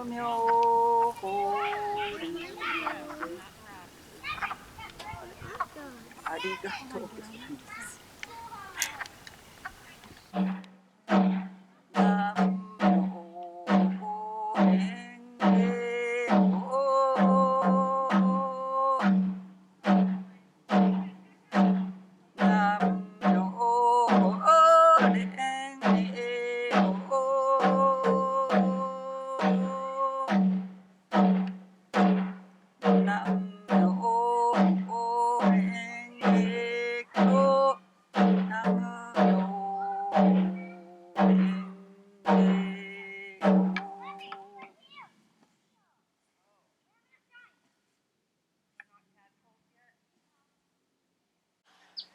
Myohoji. ありがとうございます。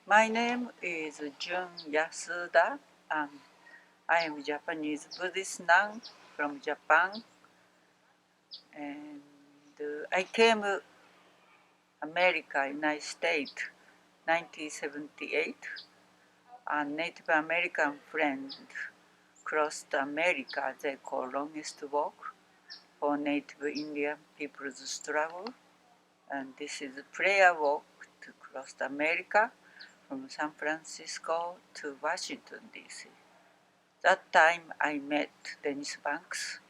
My name is Jun Yasuda, and I am Japanese Buddhist nun from Japan. And I came America, United States, 1978. A Native American friend crossed America. They call longest walk for Native Indian people's struggle. And this is a prayer walk to cross America from San Francisco to Washington, D.C. That time I met Dennis Banks.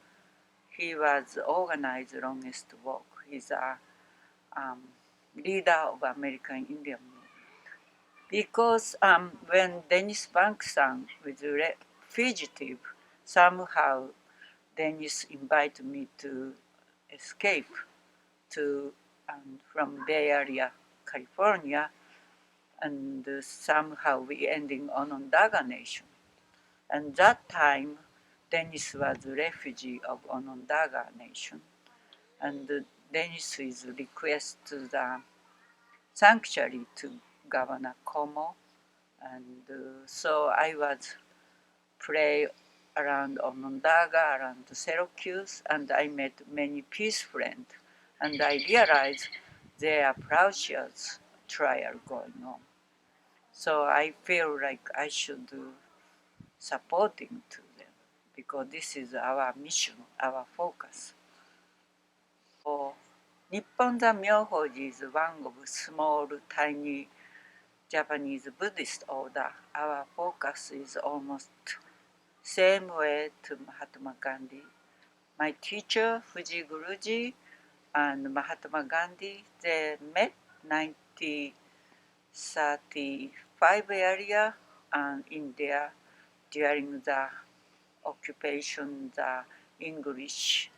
He was organized longest walk. He's a leader of American Indian movement. Because when Dennis Banks was fugitive, somehow Dennis invited me to escape to from Bay Area, California, and somehow we ending on Onondaga Nation. And that time, Dennis was a refugee of Onondaga Nation, and Dennis is request to the sanctuary to Governor Como, and so I was pray around Onondaga, around Syracuse, and I met many peace friends, and I realized there are precious trial going on. So I feel like I should do supporting to them because this is our mission, our focus. So, Nipponzan Miyohoji is one of small, tiny Japanese Buddhist order. Our focus is almost same way to Mahatma Gandhi. My teacher, Fuji Guruji, and Mahatma Gandhi, they met 1935 area and in there during the occupation, the English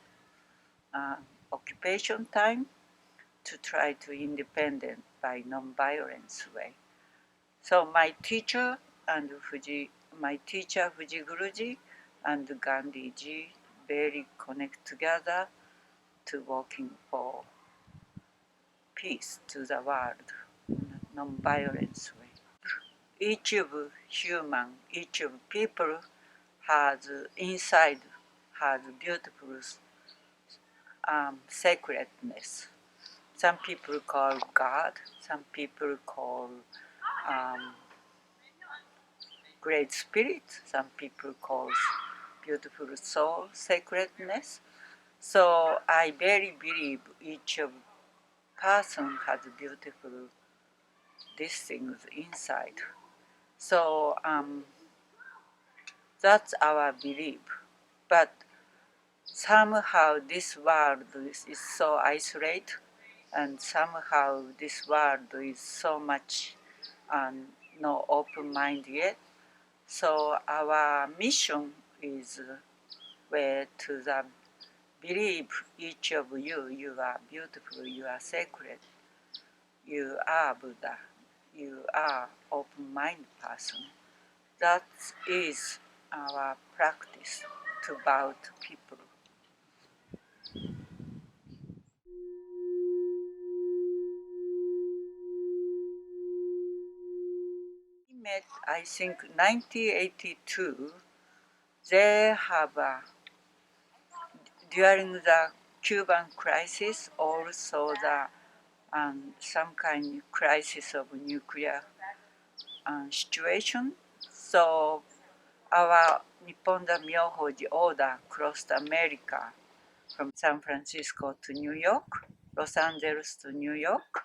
occupation time to try to independent by non-violence way. So my teacher Fuji Guruji and Gandhi ji very connect together to working for peace to the world in a non-violence way. Each of human, each of people has inside has beautiful sacredness. Some people call God, some people call Great Spirit, some people call beautiful soul, sacredness. So I very believe each of person has beautiful these things inside. So that's our belief. But somehow this world is so isolated, and somehow this world is so much no open mind yet. So our mission is where to the believe each of you, you are beautiful, you are sacred, you are Buddha, you are open-minded person. That is our practice to bow to people. We met, I think, 1982. They have during the Cuban crisis, also the some kind of crisis of nuclear situation. So our Nipponzan Miyohoji order crossed America from San Francisco to New York, Los Angeles to New York,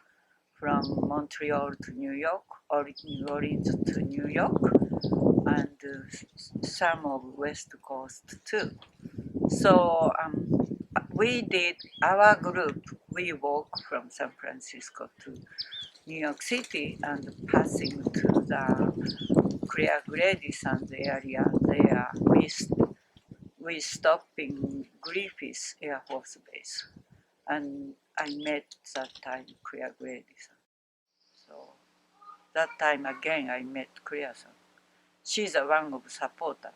from Montreal to New York, or New Orleans to New York, and some of West Coast too. So we did, our group, we walk from San Francisco to New York City and passing to the Clear Grady-Sands area there. We stopped in Griffith Air Force Base, and I met that time Clear Grady-San. So that time again I met Clear-san. She's a one of supporter.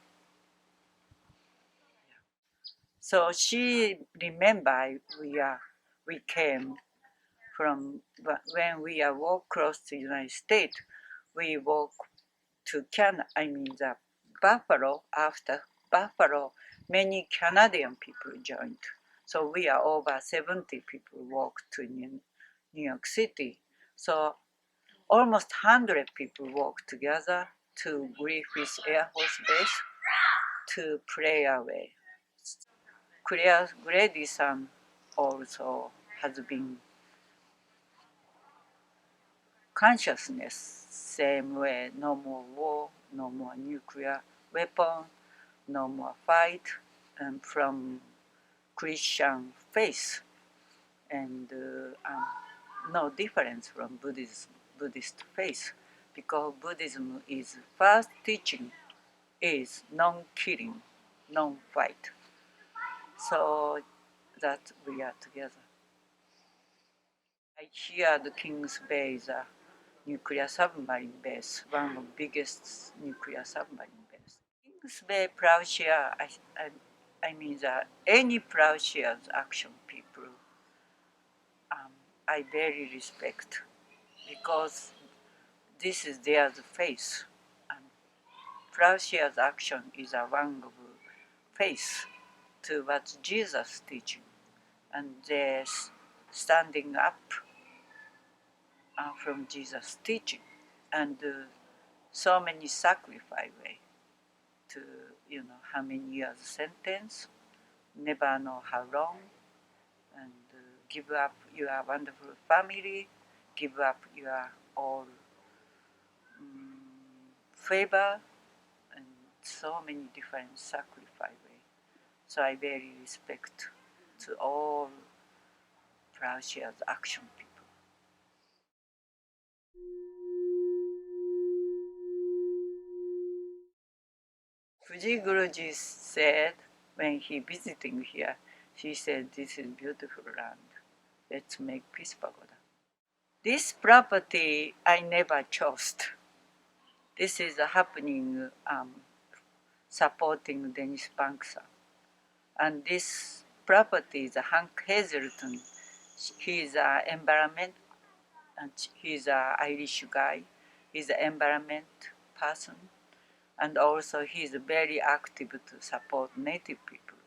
So she remember we came from when we walk across the United States. We walk to the Buffalo. After Buffalo, many Canadian people joined. So we are over 70 people walk to New York City. So almost 100 people walk together to Griffith Air Force Base to pray away. Claire Grady-san also has been consciousness, same way, no more war, no more nuclear weapon, no more fight, and from Christian faith, and no difference from Buddhist faith, because Buddhism is first teaching is non-killing, non-fight. So that we are together. I hear the Kings Bay is a nuclear submarine base, one of the biggest nuclear submarine base. Kings Bay Plowshare, I mean that any Plowshares action people, I very respect because this is their faith. And Plowshares action is a one of faith to what Jesus teaching, and they're standing up from Jesus' teaching, and so many sacrifice way to how many years sentence, never know how long, and give up your wonderful family, give up your all favor, and so many different sacrifice way. So I very respect to all Plowshares action people. Fuji Guruji said when he visiting here, he said, "This is beautiful land. Let's make peace pagoda." This property I never chose. This is happening supporting Dennis Banksa. And this property is Hank Hazelton. He is an environment, and he's an Irish guy. He's an environment person. And also he's very active to support Native people.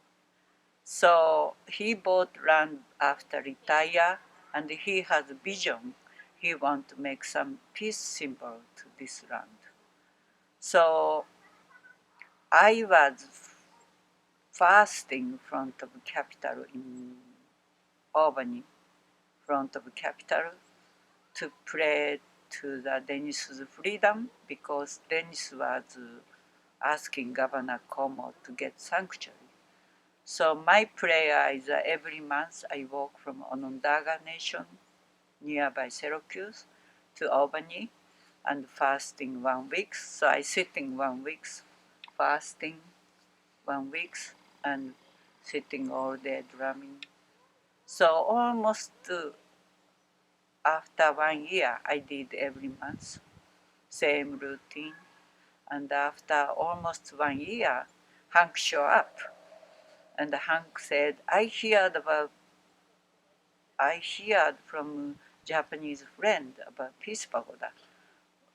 So he bought land after retire, and he has a vision. He wants to make some peace symbol to this land. So I was fasting in front of Capitol in Albany, front of Capitol, to pray to the Dennis's freedom, because Dennis was asking Governor Cuomo to get sanctuary. So my prayer is that every month I walk from Onondaga Nation, nearby Syracuse, to Albany, and fasting 1 week. So I sitting 1 week, fasting 1 week, and sitting all day drumming. So almost after 1 year, I did every month, same routine. And after almost 1 year, Hank showed up. And Hank said, I heard from Japanese friend about Peace Pagoda.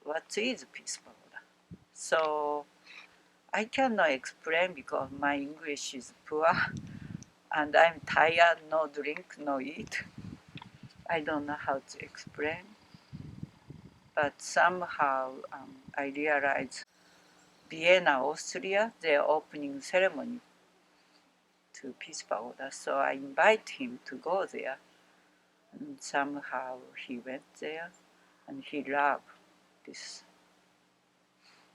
What is Peace Pagoda? So I cannot explain because my English is poor and I'm tired, no drink, no eat. I don't know how to explain. But somehow I realized Vienna, Austria, their opening ceremony to to Peace Pagoda. So I invite him to go there. And somehow he went there and he loved this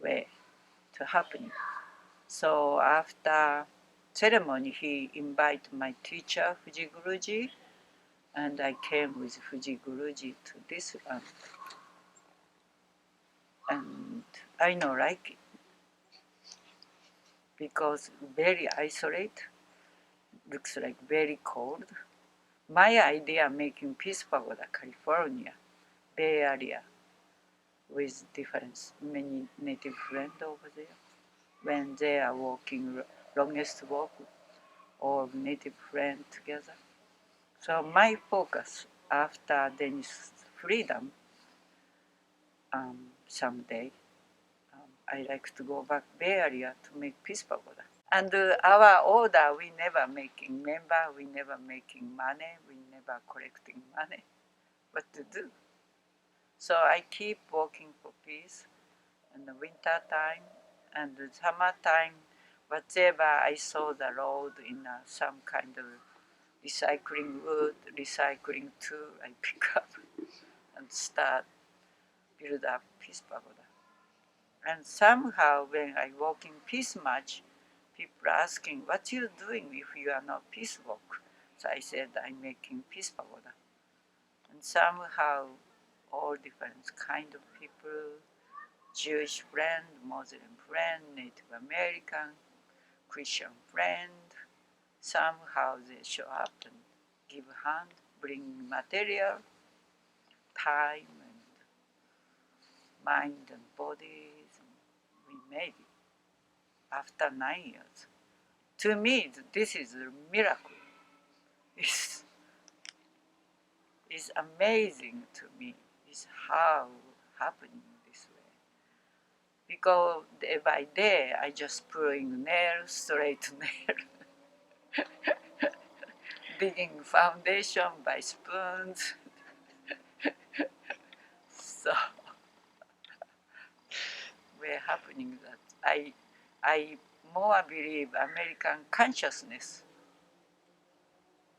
way to happening. So after ceremony, he invited my teacher, Fuji Guruji, and I came with Fuji Guruji to this land. And I know like it because very isolated, looks like very cold. My idea making Peace Pagoda, California, Bay Area, with difference, many native friends over there. When they are walking longest walk, all native friends together. So my focus after Danish freedom, someday, I like to go back Bay Area to make Peace Pagoda. And our order, we never making member, we never making money, we never collecting money. What to do? So I keep working for peace in the winter time and the summer time. Whatever I saw the road in some kind of recycling wood, recycling tool, I pick up and start build up Peace Pagoda. And somehow when I walk in Peace March, people asking, what you doing if you are not Peace Walk? So I said, I'm making Peace Pagoda. And somehow all different kind of people, Jewish friend, Muslim friend, Native American, Christian friend, somehow they show up and give hand, bring material, time and mind and body. We made it after 9 years. To me, this is a miracle. It's amazing to me. It's how happening this way. Because day by day, I just pulling nail, straight nail, digging foundation by spoons. So we're happening that I more believe American consciousness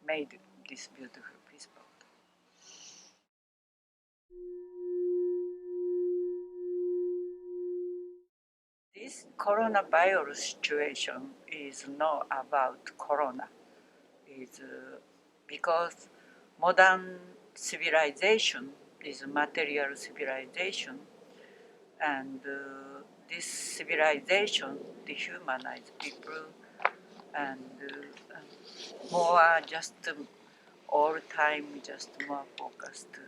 made this beautiful peace boat. This coronavirus situation is not about corona. It's because modern civilization is material civilization, and this civilization dehumanize people and more just all time just more focused,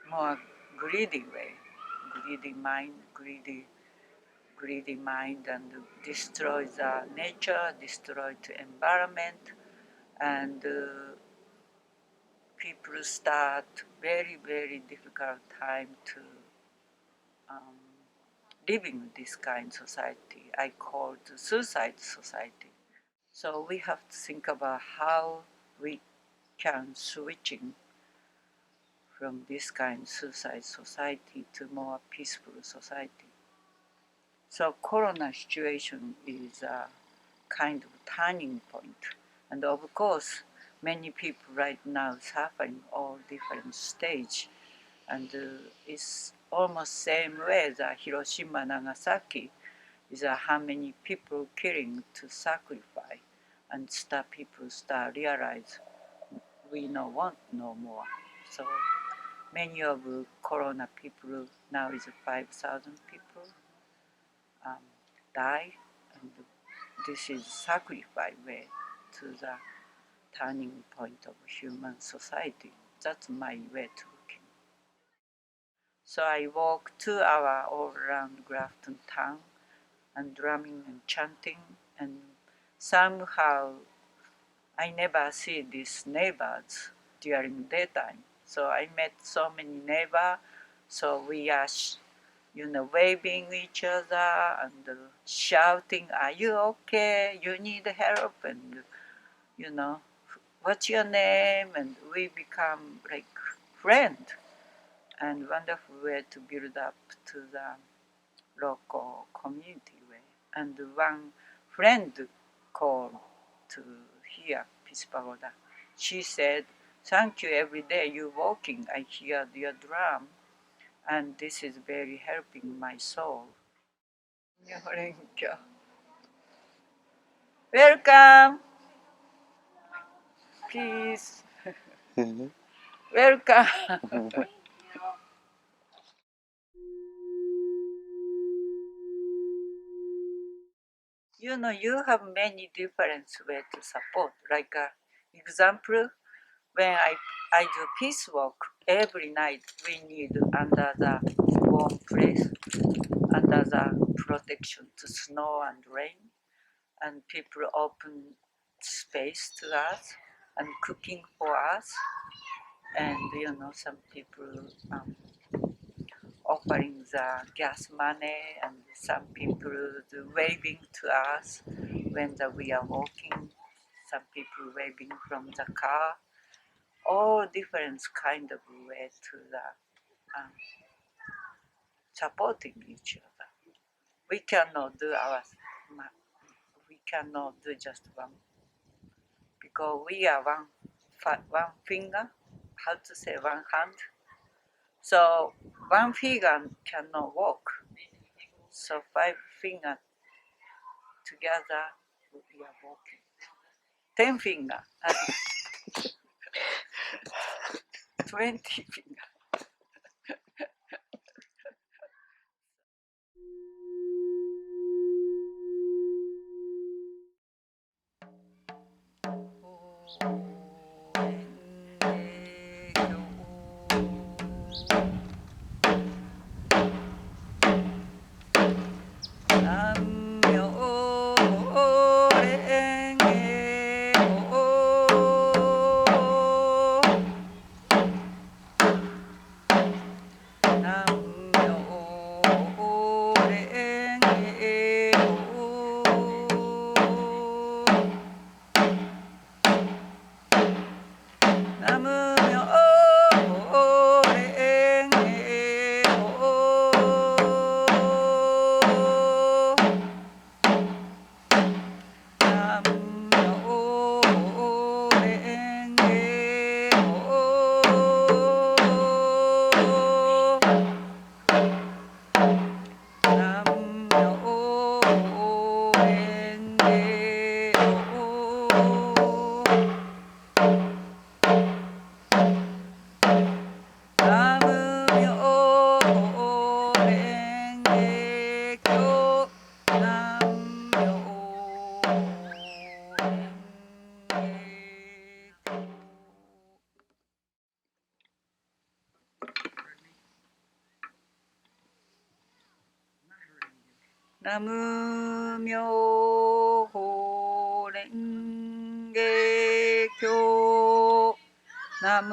more greedy way, greedy mind and destroy the nature, destroy the environment, and people start very difficult time to living this kind of society. I call it suicide society. So we have to think about how we can switching from this kind of suicide society to more peaceful society. So corona situation is a kind of turning point. And of course, many people right now suffering all different stage. And it's almost same way that Hiroshima, Nagasaki is how many people killing to sacrifice and start people start realize we no want no more. So many of corona people now is 5,000 people die, and this is sacrifice way to the turning point of human society. That's my way to looking. So I walk 2 hours all around Grafton town and drumming and chanting, and somehow I never see these neighbors during daytime. So I met so many neighbors, so we are waving each other and shouting, are you okay? You need help? And, what's your name? And we become like friends, and wonderful way to build up to the local community way. And one friend called to hear Peace Pagoda. She said, "Thank you every day you walking. I hear your drum, and this is very helping my soul." Welcome, peace. Welcome. You know, you have many different ways to support. Like example, when I do peace walk every night, we need under the warm place, under the protection to snow and rain, and people open space to us and cooking for us, and you know some people offering the gas money, and some people do waving to us when we are walking. Some people waving from the car. All different kind of way to the supporting each other. We cannot do we cannot do just one because we are one finger. How to say one hand? So one finger cannot walk. So five fingers together we are walking. 10 finger, 20 finger. Nam Myoho Renge Kyo. Nam